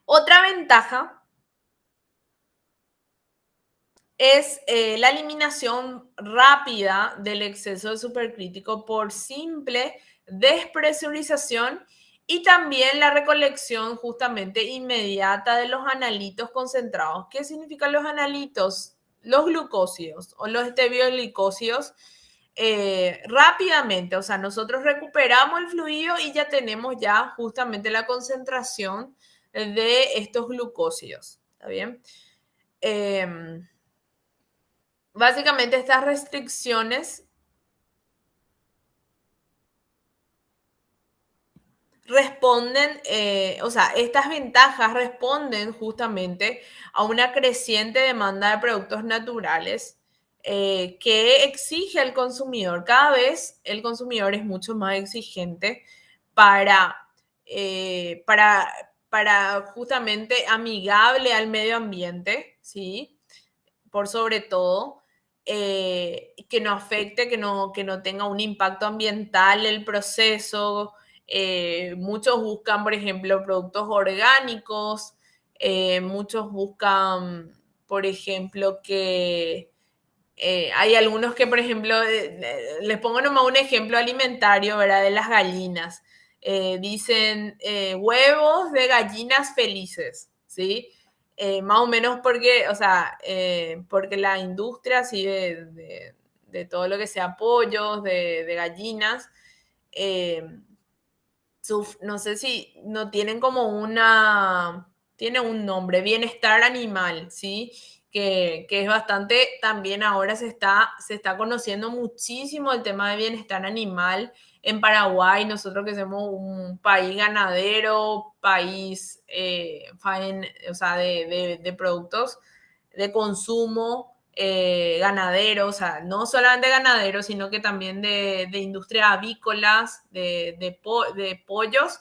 Otra ventaja es la eliminación rápida del exceso de supercrítico por simple despresurización y también la recolección justamente inmediata de los analitos concentrados. ¿Qué significan los analitos? Los glucósidos o los estebioglicósidos rápidamente, o sea, nosotros recuperamos el fluido y ya tenemos ya justamente la concentración de estos glucósidos, ¿está bien? Básicamente estas restricciones responden, o sea, estas ventajas responden justamente a una creciente demanda de productos naturales que exige al consumidor. Cada vez el consumidor es mucho más exigente para, para justamente amigable al medio ambiente, ¿sí? Por sobre todo, que no afecte, que no tenga un impacto ambiental el proceso. Muchos buscan, por ejemplo, productos orgánicos, muchos buscan, por ejemplo, que hay algunos que, por ejemplo, les pongo nomás un ejemplo alimentario, ¿verdad? De las gallinas. Dicen huevos de gallinas felices, ¿sí? Más o menos porque, o sea, porque la industria así de todo lo que sea pollos, de gallinas, eh, no sé si no tienen como tiene un nombre, bienestar animal, ¿sí? Que es bastante, también ahora se está conociendo muchísimo el tema de bienestar animal en Paraguay, nosotros que somos un país ganadero, país, o sea, de productos de consumo ganadero, o sea, no solamente ganadero, sino que también de industria avícolas, de pollos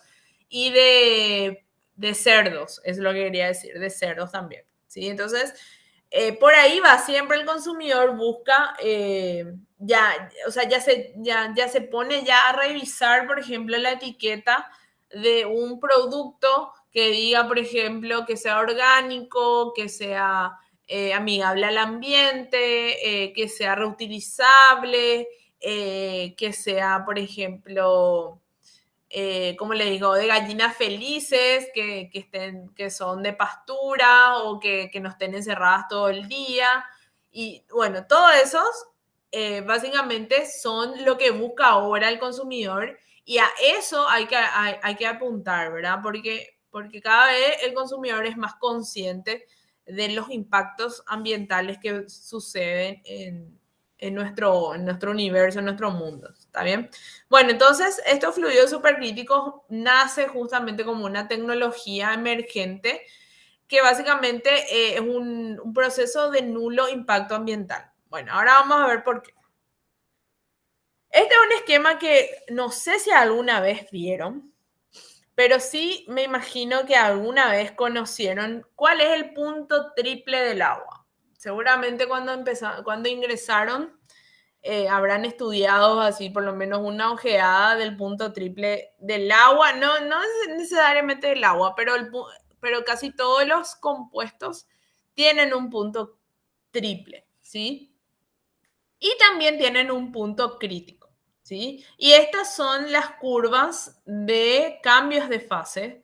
y de cerdos, es lo que quería decir, de cerdos también, ¿sí? Entonces, por ahí va, siempre el consumidor busca, ya, o sea, ya se pone ya a revisar, por ejemplo, la etiqueta de un producto que diga, por ejemplo, que sea orgánico, que sea amigable al ambiente, que sea reutilizable, que sea, por ejemplo, como le digo, de gallinas felices, que son de pastura o que no estén encerradas todo el día. Y bueno, todos esos básicamente son lo que busca ahora el consumidor y a eso hay que apuntar, ¿verdad? Porque cada vez el consumidor es más consciente de los impactos ambientales que suceden en nuestro universo, en nuestro mundo. ¿Está bien? Bueno, entonces estos fluidos supercríticos nace justamente como una tecnología emergente que básicamente es un proceso de nulo impacto ambiental. Bueno, ahora vamos a ver por qué. Este es un esquema que no sé si alguna vez vieron, pero sí me imagino que alguna vez conocieron cuál es el punto triple del agua. Seguramente cuando ingresaron habrán estudiado así por lo menos una ojeada del punto triple del agua, no necesariamente del agua, pero casi todos los compuestos tienen un punto triple, ¿sí? Y también tienen un punto crítico, ¿sí? Y estas son las curvas de cambios de fase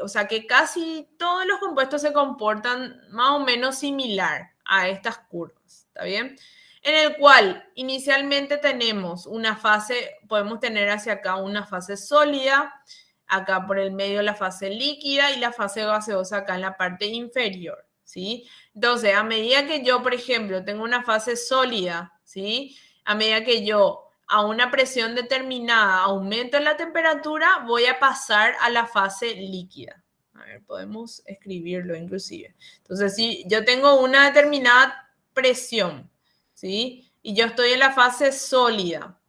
o sea, que casi todos los compuestos se comportan más o menos similar a estas curvas, ¿está bien? En el cual inicialmente tenemos una fase, podemos tener hacia acá una fase sólida, acá por el medio la fase líquida y la fase gaseosa acá en la parte inferior, ¿sí? Entonces, a medida que yo, por ejemplo, tengo una fase sólida, ¿sí? A medida que yo a una presión determinada aumento la temperatura, voy a pasar a la fase líquida. A ver, podemos escribirlo inclusive. Entonces, si yo tengo una determinada presión, ¿sí? Y yo estoy en la fase sólida,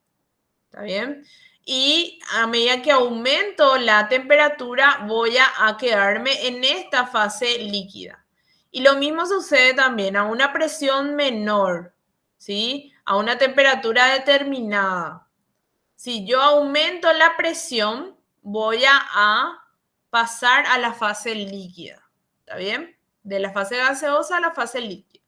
¿está bien? Y a medida que aumento la temperatura, voy a quedarme en esta fase líquida. Y lo mismo sucede también a una presión menor, ¿sí? A una temperatura determinada. Si yo aumento la presión, voy a pasar a la fase líquida. ¿Está bien? De la fase gaseosa a la fase líquida.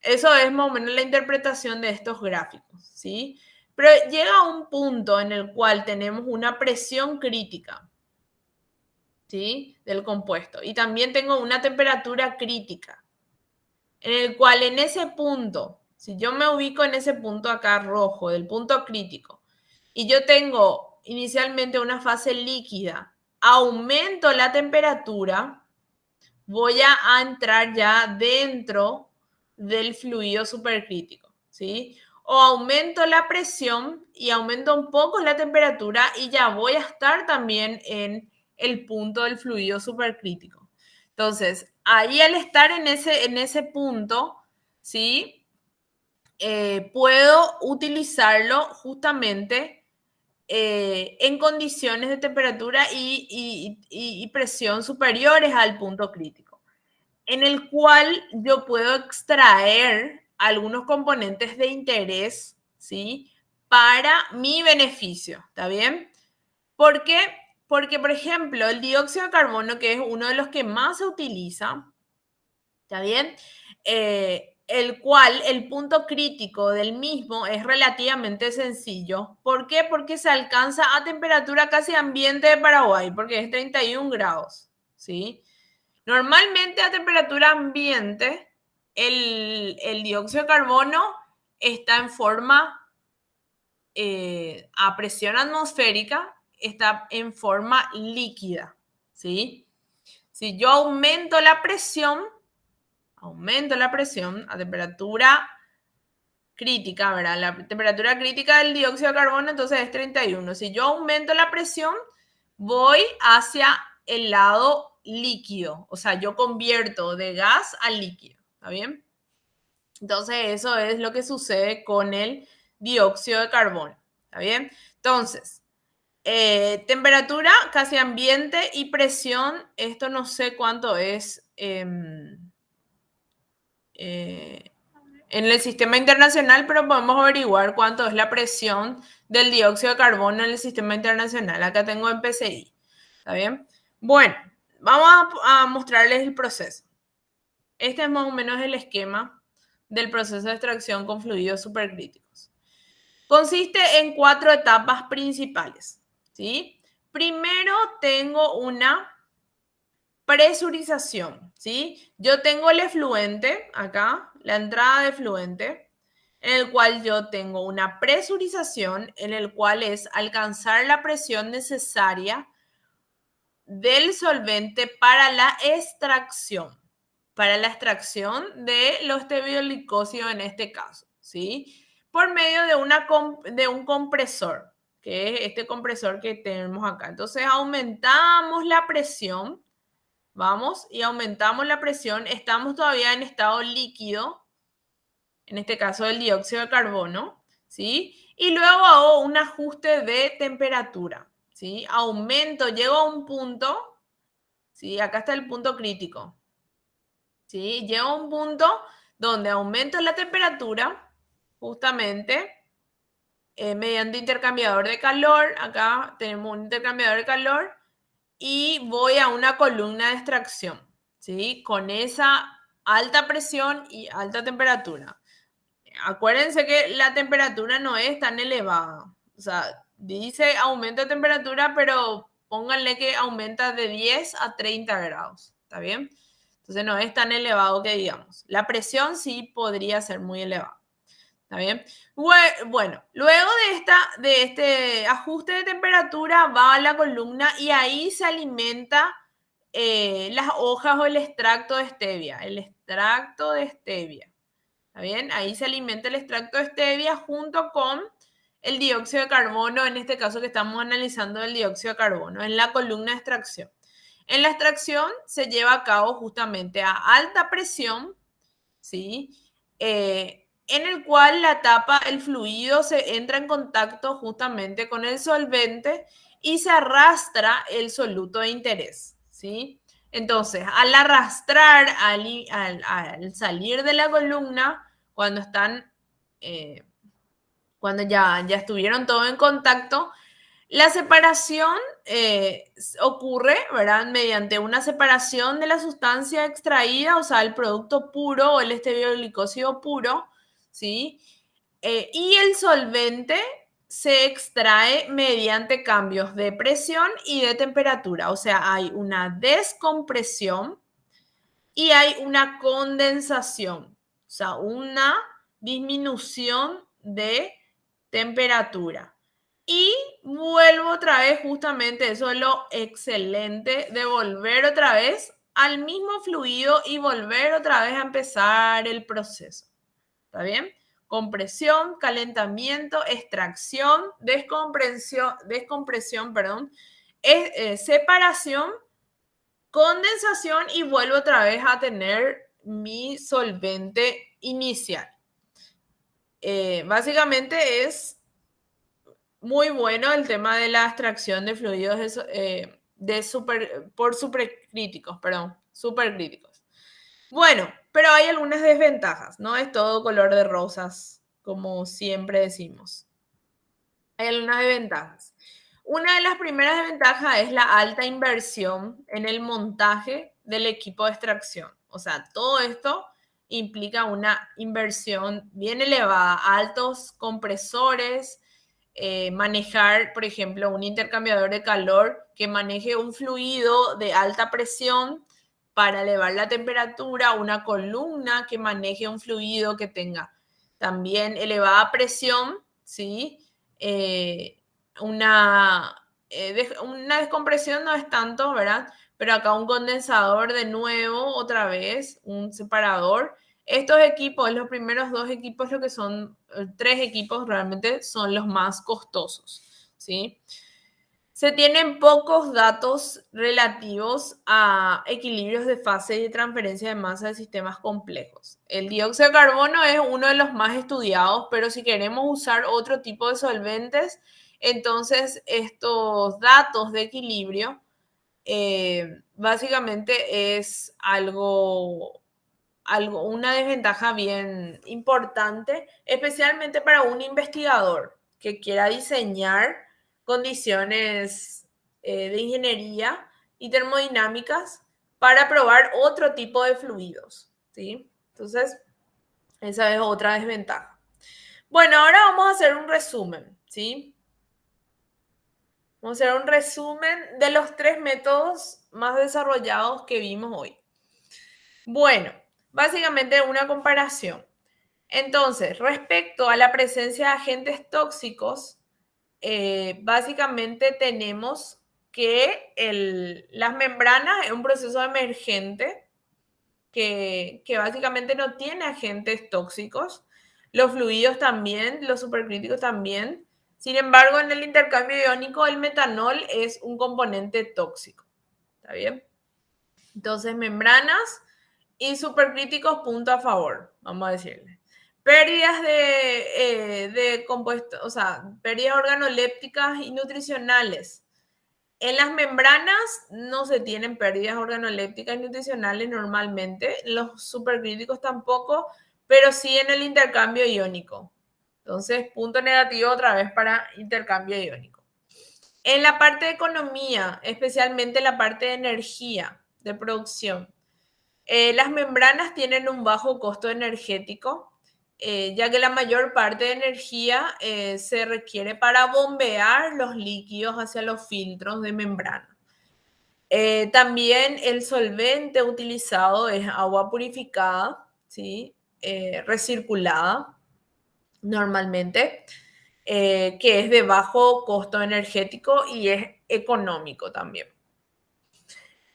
Eso es más o menos la interpretación de estos gráficos, ¿sí? Pero llega un punto en el cual tenemos una presión crítica, ¿sí? Del compuesto. Y también tengo una temperatura crítica, en el cual en ese punto, si yo me ubico en ese punto acá rojo, del punto crítico, y yo tengo inicialmente una fase líquida, aumento la temperatura, voy a entrar ya dentro del fluido supercrítico, ¿sí? O aumento la presión y aumento un poco la temperatura y ya voy a estar también en el punto del fluido supercrítico. Entonces, ahí al estar en ese punto, ¿sí? Puedo utilizarlo justamente en condiciones de temperatura y presión superiores al punto crítico, en el cual yo puedo extraer algunos componentes de interés, ¿sí? Para mi beneficio, ¿está bien? ¿Por qué? Porque, por ejemplo, el dióxido de carbono, que es uno de los que más se utiliza, ¿está bien? El cual el punto crítico del mismo es relativamente sencillo. ¿Por qué? Porque se alcanza a temperatura casi ambiente de Paraguay, porque es 31 grados, ¿sí? Normalmente a temperatura ambiente, el dióxido de carbono está en forma, a presión atmosférica, está en forma líquida, ¿sí? Si yo aumento la presión a temperatura crítica, ¿verdad? La temperatura crítica del dióxido de carbono entonces es 31. Si yo aumento la presión, voy hacia el lado líquido. O sea, yo convierto de gas a líquido. ¿Está bien? Entonces, eso es lo que sucede con el dióxido de carbono. ¿Está bien? Entonces, temperatura casi ambiente y presión, esto no sé cuánto es en el sistema internacional, pero podemos averiguar cuánto es la presión del dióxido de carbono en el sistema internacional. Acá tengo en PCI. ¿Está bien? Bueno, vamos a mostrarles el proceso. Este es más o menos el esquema del proceso de extracción con fluidos supercríticos. Consiste en 4 etapas principales, ¿sí? Primero tengo una presurización, ¿sí? Yo tengo el efluente acá, la entrada de efluente, en el cual yo tengo una presurización, en el cual es alcanzar la presión necesaria del solvente para la extracción de los tebioglicosidos en este caso, ¿sí? Por medio de un compresor, que es este compresor que tenemos acá. Entonces aumentamos la presión, vamos, y aumentamos la presión, estamos todavía en estado líquido, en este caso el dióxido de carbono, ¿sí? Y luego hago un ajuste de temperatura, ¿sí? Aumento, llego a un punto, ¿sí? Acá está el punto crítico, ¿sí? Llego a un punto donde aumento la temperatura, justamente, mediante intercambiador de calor. Acá tenemos un intercambiador de calor y voy a una columna de extracción, ¿sí? Con esa alta presión y alta temperatura. Acuérdense que la temperatura no es tan elevada. O sea, dice aumento de temperatura, pero pónganle que aumenta de 10 a 30 grados. ¿Está bien? Entonces no es tan elevado que digamos. La presión sí podría ser muy elevada. ¿Está bien? Bueno, luego de este ajuste de temperatura va a la columna y ahí se alimenta las hojas o el extracto de stevia. El extracto de stevia. ¿Está bien? Ahí se alimenta el extracto de stevia junto con el dióxido de carbono, en este caso que estamos analizando el dióxido de carbono, en la columna de extracción. En la extracción se lleva a cabo justamente a alta presión, ¿sí? En el cual la tapa, el fluido se entra en contacto justamente con el solvente y se arrastra el soluto de interés, ¿sí? Entonces, al arrastrar, al salir de la columna, cuando están, cuando ya estuvieron todos en contacto, La separación ocurre, ¿verdad? Mediante una separación de la sustancia extraída, o sea, el producto puro o el estereoglicósido puro, ¿sí? Y el solvente se extrae mediante cambios de presión y de temperatura, o sea, hay una descompresión y hay una condensación, o sea, una disminución de temperatura. Y vuelvo otra vez, justamente eso es lo excelente de volver otra vez al mismo fluido y volver otra vez a empezar el proceso. ¿Está bien? Compresión, calentamiento, extracción, descompresión, perdón, separación, condensación y vuelvo otra vez a tener mi solvente inicial. Básicamente es muy bueno el tema de la extracción de fluidos por supercríticos, perdón, supercríticos. Bueno, pero hay algunas desventajas, no es todo color de rosas, como siempre decimos. Hay algunas desventajas. Una de las primeras desventajas es la alta inversión en el montaje del equipo de extracción. O sea, todo esto implica una inversión bien elevada, altos compresores, manejar, por ejemplo, un intercambiador de calor que maneje un fluido de alta presión para elevar la temperatura, una columna que maneje un fluido que tenga también elevada presión, ¿sí? Eh, una descompresión no es tanto, ¿verdad? Pero acá un condensador de nuevo, otra vez, un separador. Estos equipos, los primeros dos equipos, lo que son tres equipos realmente son los más costosos, ¿sí? Se tienen pocos datos relativos a equilibrios de fase y de transferencia de masa de sistemas complejos. El dióxido de carbono es uno de los más estudiados, pero si queremos usar otro tipo de solventes, entonces estos datos de equilibrio básicamente es una desventaja bien importante, especialmente para un investigador que quiera diseñar condiciones de ingeniería y termodinámicas para probar otro tipo de fluidos, ¿sí? Entonces, esa es otra desventaja. Bueno, ahora vamos a hacer un resumen, ¿sí? Vamos a hacer un resumen de los tres métodos más desarrollados que vimos hoy. Bueno, básicamente una comparación. Entonces, respecto a la presencia de agentes tóxicos, básicamente tenemos que las membranas es un proceso emergente que básicamente no tiene agentes tóxicos. Los fluidos también, los supercríticos también. Sin embargo, en el intercambio iónico, el metanol es un componente tóxico. ¿Está bien? Entonces, membranas y supercríticos, punto a favor, vamos a decirle. Pérdidas de compuestos, o sea, pérdidas organolépticas y nutricionales. En las membranas no se tienen pérdidas organolépticas y nutricionales normalmente, los supercríticos tampoco, pero sí en el intercambio iónico. Entonces, punto negativo otra vez para intercambio iónico. En la parte de economía, especialmente la parte de energía, de producción, las membranas tienen un bajo costo energético, ya que la mayor parte de energía se requiere para bombear los líquidos hacia los filtros de membrana. También el solvente utilizado es agua purificada, ¿sí? Recirculada normalmente, que es de bajo costo energético y es económico también.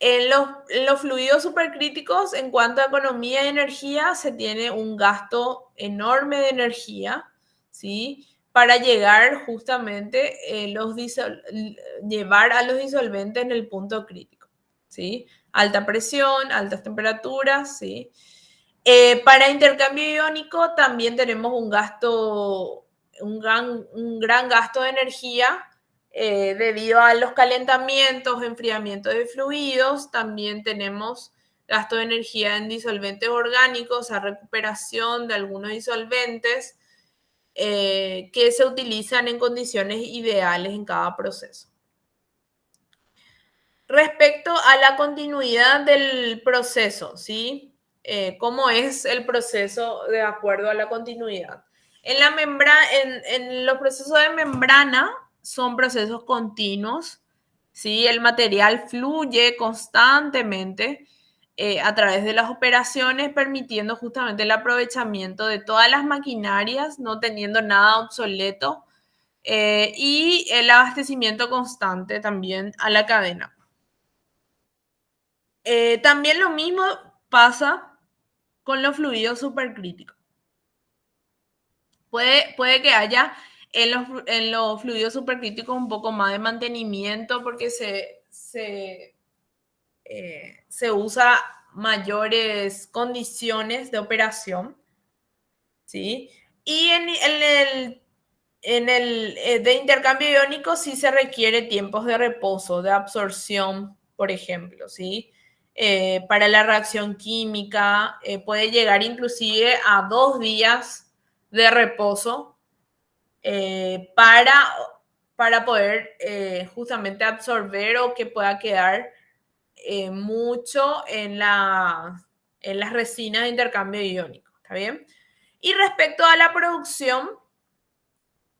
En los fluidos supercríticos, en cuanto a economía y energía, se tiene un gasto enorme de energía, ¿sí? Para llegar justamente llevar a los disolventes en el punto crítico, ¿sí? Alta presión, altas temperaturas, ¿sí? Para intercambio iónico también tenemos un gran gasto de energía debido a los calentamientos, enfriamiento de fluidos. También tenemos gasto de energía en disolventes orgánicos, a recuperación de algunos disolventes. que se utilizan en condiciones ideales en cada proceso. Respecto a la continuidad del proceso, ¿sí? ¿Cómo es el proceso de acuerdo a la continuidad? En los procesos de membrana son procesos continuos, ¿sí? El material fluye constantemente a través de las operaciones, permitiendo justamente el aprovechamiento de todas las maquinarias, no teniendo nada obsoleto, y el abastecimiento constante también a la cadena. También lo mismo pasa con los fluidos supercríticos. Puede que haya en los fluidos supercríticos un poco más de mantenimiento porque se usa mayores condiciones de operación, ¿sí? Y en el de intercambio iónico sí se requiere tiempos de reposo, de absorción, por ejemplo, ¿sí? Para la reacción química puede llegar inclusive a 2 días de reposo para poder justamente absorber o que pueda quedar mucho en las resinas de intercambio iónico, ¿está bien? Y respecto a la producción,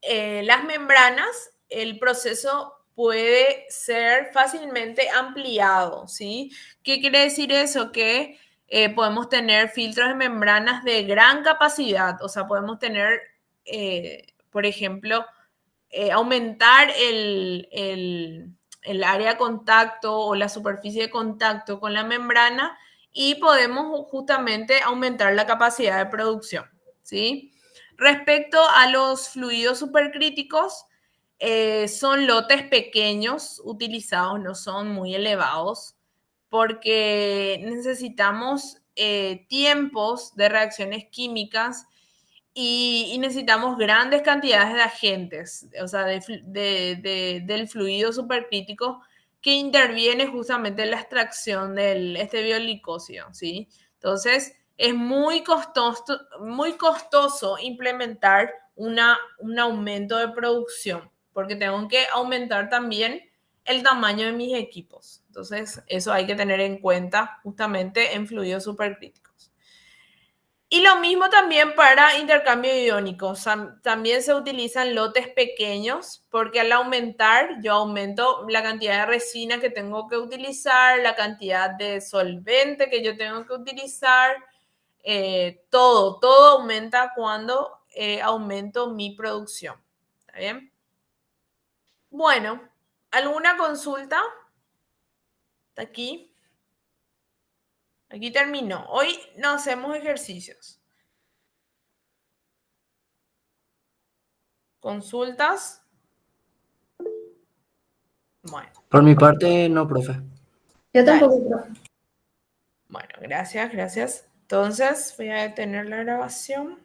las membranas, el proceso puede ser fácilmente ampliado, ¿sí? ¿Qué quiere decir eso? Que podemos tener filtros de membranas de gran capacidad, o sea, podemos tener, por ejemplo, aumentar el área de contacto o la superficie de contacto con la membrana y podemos justamente aumentar la capacidad de producción, ¿sí? Respecto a los fluidos supercríticos, son lotes pequeños utilizados, no son muy elevados, porque necesitamos tiempos de reacciones químicas y necesitamos grandes cantidades de agentes, o sea, del fluido supercrítico que interviene justamente en la extracción del estevioglicosio, ¿sí? Entonces, es muy costoso implementar un aumento de producción, porque tengo que aumentar también el tamaño de mis equipos. Entonces, eso hay que tener en cuenta justamente en fluidos supercríticos. Y lo mismo también para intercambio iónico. También se utilizan lotes pequeños porque al aumentar, yo aumento la cantidad de resina que tengo que utilizar, la cantidad de solvente que yo tengo que utilizar. Todo aumenta cuando aumento mi producción. ¿Está bien? Bueno, ¿alguna consulta? ¿Está aquí? Aquí terminó. Hoy no hacemos ejercicios. ¿Consultas? Bueno. Por mi parte, no, profe. Yo Dale. tampoco, profe. Bueno, gracias. Entonces, voy a detener la grabación.